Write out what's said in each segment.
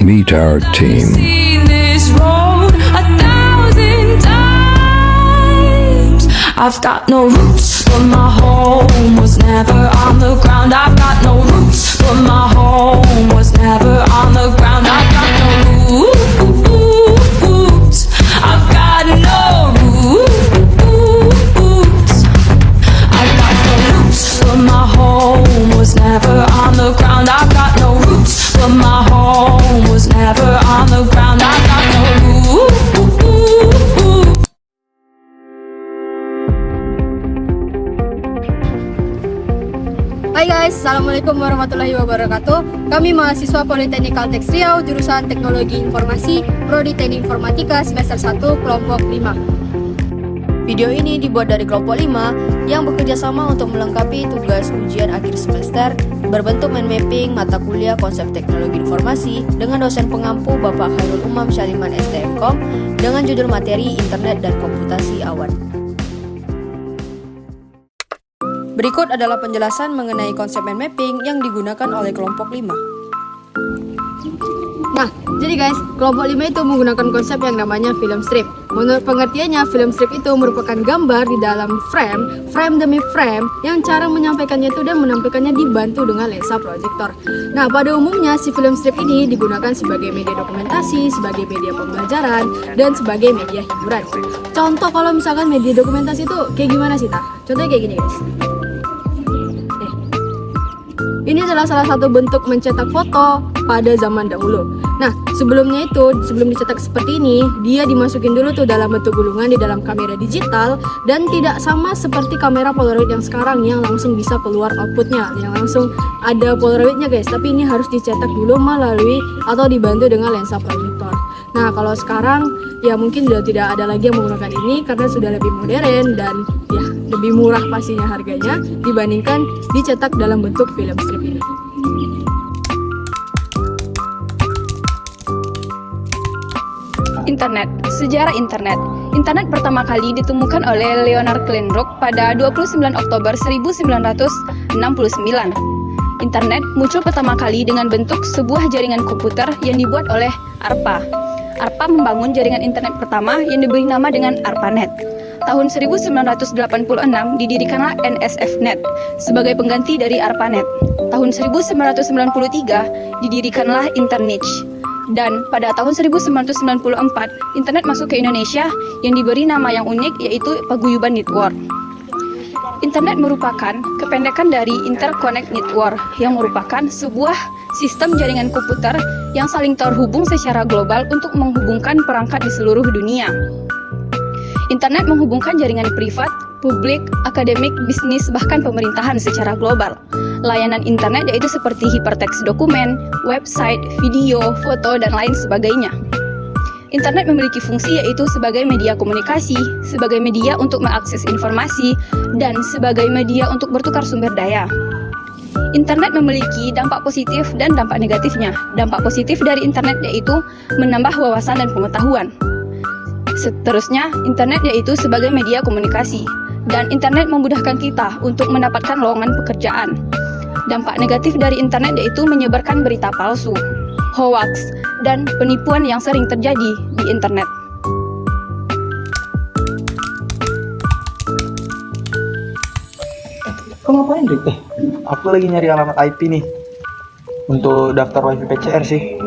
Meet our team. Seen this road 1,000 times. I've got no roots, but my home was never on the ground. I've got no roots, but my home was never on the ground. I've got no roots. I've got no roots. I've got no roots, but my home was never on the ground. I've got no roots, but my home was never on the ground. I've got no roots. Hai guys, Assalamualaikum warahmatullahi wabarakatuh. Kami mahasiswa Politeknik Kalteks Riau, jurusan Teknologi Informasi, Prodi Teknik Informatika semester 1, kelompok 5. Video ini dibuat dari kelompok 5 yang bekerja sama untuk melengkapi tugas ujian akhir semester berbentuk mind mapping mata kuliah konsep teknologi informasi dengan dosen pengampu Bapak Khairul Umam Syaliman STMKOM dengan judul materi Internet dan Komputasi Awan. Berikut adalah penjelasan mengenai konsep mind mapping yang digunakan oleh kelompok 5. Nah, jadi guys, kelompok 5 itu menggunakan konsep yang namanya film strip. Menurut pengertiannya, film strip itu merupakan gambar di dalam frame demi frame, yang cara menyampaikannya itu dan menampilkannya dibantu dengan lensa proyektor. Nah, pada umumnya si film strip ini digunakan sebagai media dokumentasi, sebagai media pembelajaran, dan sebagai media hiburan. Contoh kalau misalkan media dokumentasi itu kayak gimana sih, Ta? Contohnya kayak gini, guys. Ini adalah salah satu bentuk mencetak foto pada zaman dahulu. Nah, sebelum dicetak seperti ini, dia dimasukin dulu tuh dalam bentuk gulungan di dalam kamera digital, dan tidak sama seperti kamera Polaroid yang sekarang yang langsung bisa keluar outputnya, yang langsung ada Polaroidnya guys. Tapi ini harus dicetak dulu melalui atau dibantu dengan lensa proyektor. Nah, kalau sekarang ya mungkin sudah tidak ada lagi yang menggunakan ini karena sudah lebih modern dan ya lebih murah pastinya harganya dibandingkan dicetak dalam bentuk film strip ini. Internet. Sejarah internet. Internet pertama kali ditemukan oleh Leonard Kleinrock pada 29 Oktober 1969. Internet muncul pertama kali dengan bentuk sebuah jaringan komputer yang dibuat oleh ARPA. ARPA membangun jaringan internet pertama yang diberi nama dengan ARPANET. Tahun 1986 didirikanlah NSFNet sebagai pengganti dari ARPANET. Tahun 1993 didirikanlah Interniche. Dan pada tahun 1994 internet masuk ke Indonesia yang diberi nama yang unik yaitu Paguyuban Network. Internet merupakan kependekan dari Interconnect Network yang merupakan sebuah sistem jaringan komputer yang saling terhubung secara global untuk menghubungkan perangkat di seluruh dunia. Internet menghubungkan jaringan privat, publik, akademik, bisnis, bahkan pemerintahan secara global. Layanan internet yaitu seperti hiperteks dokumen, website, video, foto, dan lain sebagainya. Internet memiliki fungsi yaitu sebagai media komunikasi, sebagai media untuk mengakses informasi, dan sebagai media untuk bertukar sumber daya. Internet memiliki dampak positif dan dampak negatifnya. Dampak positif dari internet yaitu menambah wawasan dan pengetahuan. Seterusnya, internet yaitu sebagai media komunikasi, dan internet memudahkan kita untuk mendapatkan lowongan pekerjaan. Dampak negatif dari internet yaitu menyebarkan berita palsu, hoax, dan penipuan yang sering terjadi di internet. Kau ngapain, Rik? Aku lagi nyari alamat IP nih untuk daftar WiFi PCR sih.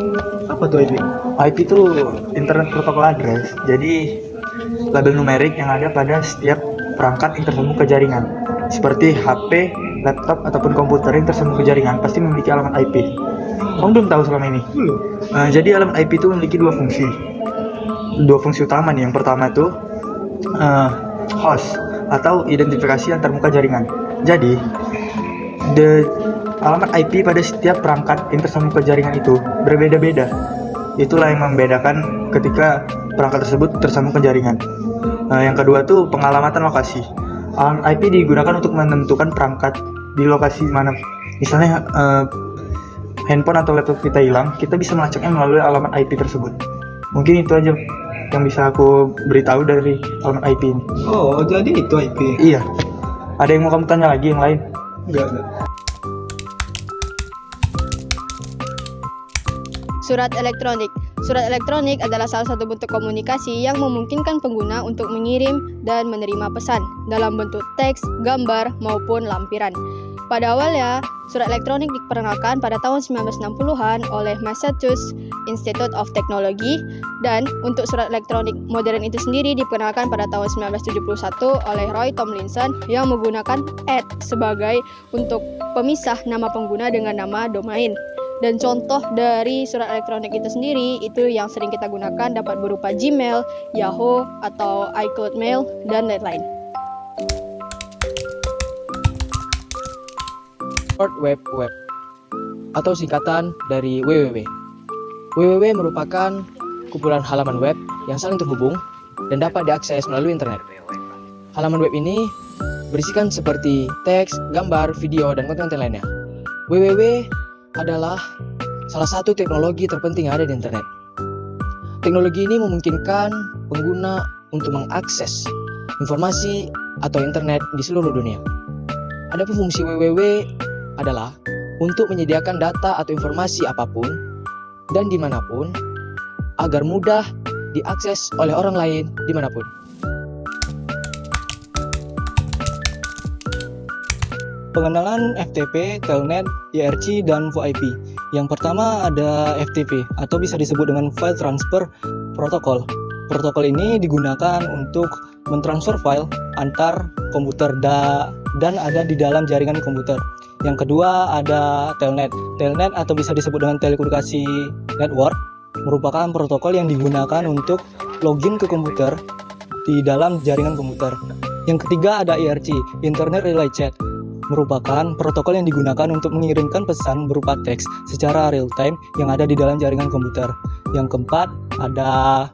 Apa tuh IP? IP itu Internet Protocol Address. Jadi label numerik yang ada pada setiap perangkat yang tersambung ke jaringan. Seperti HP, laptop, ataupun komputer yang tersambung ke jaringan pasti memiliki alamat IP. Kamu belum tahu selama ini? Belum. Jadi alamat IP itu memiliki dua fungsi utama nih. Yang pertama itu host atau identifikasi antarmuka jaringan. Jadi alamat IP pada setiap perangkat yang tersambung ke jaringan itu berbeda-beda. Itulah yang membedakan ketika perangkat tersebut tersambung ke jaringan. Yang kedua tuh pengalamatan lokasi. Alamat IP digunakan untuk menentukan perangkat di lokasi mana. Misalnya handphone atau laptop kita hilang, kita bisa melacaknya melalui alamat IP tersebut. Mungkin itu aja yang bisa aku beritahu dari alamat IP ini. Oh, jadi itu IP? Iya. Ada yang mau kamu tanya lagi yang lain? Enggak. Surat elektronik. Surat elektronik adalah salah satu bentuk komunikasi yang memungkinkan pengguna untuk mengirim dan menerima pesan dalam bentuk teks, gambar, maupun lampiran. Pada awalnya, surat elektronik diperkenalkan pada tahun 1960-an oleh Massachusetts Institute of Technology, dan untuk surat elektronik modern itu sendiri diperkenalkan pada tahun 1971 oleh Roy Tomlinson yang menggunakan sebagai untuk pemisah nama pengguna dengan nama domain. Dan contoh dari surat elektronik itu sendiri itu yang sering kita gunakan dapat berupa Gmail, Yahoo, atau iCloud Mail, dan lain-lain. World Wide Web atau singkatan dari WWW. WWW merupakan kumpulan halaman web yang saling terhubung dan dapat diakses melalui internet. Halaman web ini berisikan seperti teks, gambar, video, dan konten lainnya. WWW adalah salah satu teknologi terpenting yang ada di internet. Teknologi ini memungkinkan pengguna untuk mengakses informasi atau internet di seluruh dunia. Adapun fungsi WWW adalah untuk menyediakan data atau informasi apapun dan dimanapun agar mudah diakses oleh orang lain dimanapun. Pengenalan FTP, Telnet, IRC, dan VoIP. Yang pertama ada FTP atau bisa disebut dengan File Transfer Protocol. Protokol ini digunakan untuk mentransfer file antar komputer dan ada di dalam jaringan komputer. Yang kedua ada Telnet. Telnet atau bisa disebut dengan telekomunikasi network merupakan protokol yang digunakan untuk login ke komputer di dalam jaringan komputer. Yang ketiga ada IRC, Internet Relay Chat, merupakan protokol yang digunakan untuk mengirimkan pesan berupa teks secara real time yang ada di dalam jaringan komputer. Yang keempat ada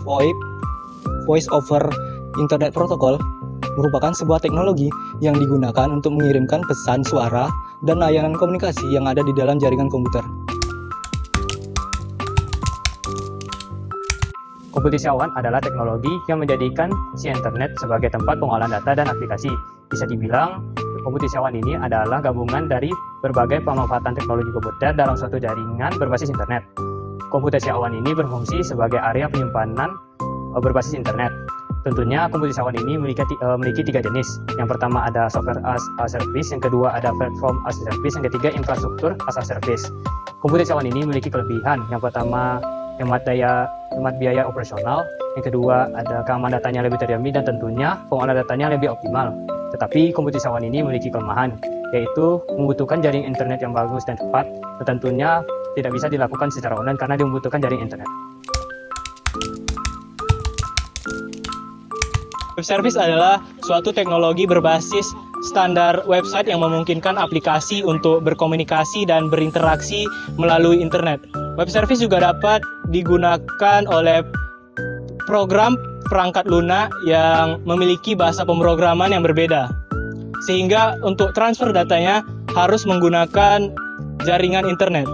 VoIP, Voice over Internet Protocol, merupakan sebuah teknologi yang digunakan untuk mengirimkan pesan suara dan layanan komunikasi yang ada di dalam jaringan komputer. Komputasi awan adalah teknologi yang menjadikan si internet sebagai tempat pengolahan data dan aplikasi. Bisa dibilang, komputasi awan ini adalah gabungan dari berbagai pemanfaatan teknologi komputer dalam suatu jaringan berbasis internet. Komputasi awan ini berfungsi sebagai area penyimpanan berbasis internet. Tentunya komputasi awan ini memiliki tiga jenis. Yang pertama ada software as a service, yang kedua ada platform as a service, yang ketiga infrastruktur as a service. Komputasi awan ini memiliki kelebihan. Yang pertama hemat biaya operasional, yang kedua ada keamanan datanya lebih terjamin, dan tentunya pengolahan datanya lebih optimal. Tetapi komputasi awan ini memiliki kelemahan, yaitu membutuhkan jaringan internet yang bagus dan cepat, dan tentunya tidak bisa dilakukan secara online karena membutuhkan jaringan internet. Web service adalah suatu teknologi berbasis standar website yang memungkinkan aplikasi untuk berkomunikasi dan berinteraksi melalui internet. Web service juga dapat digunakan oleh program perangkat lunak yang memiliki bahasa pemrograman yang berbeda. Sehingga untuk transfer datanya harus menggunakan jaringan internet.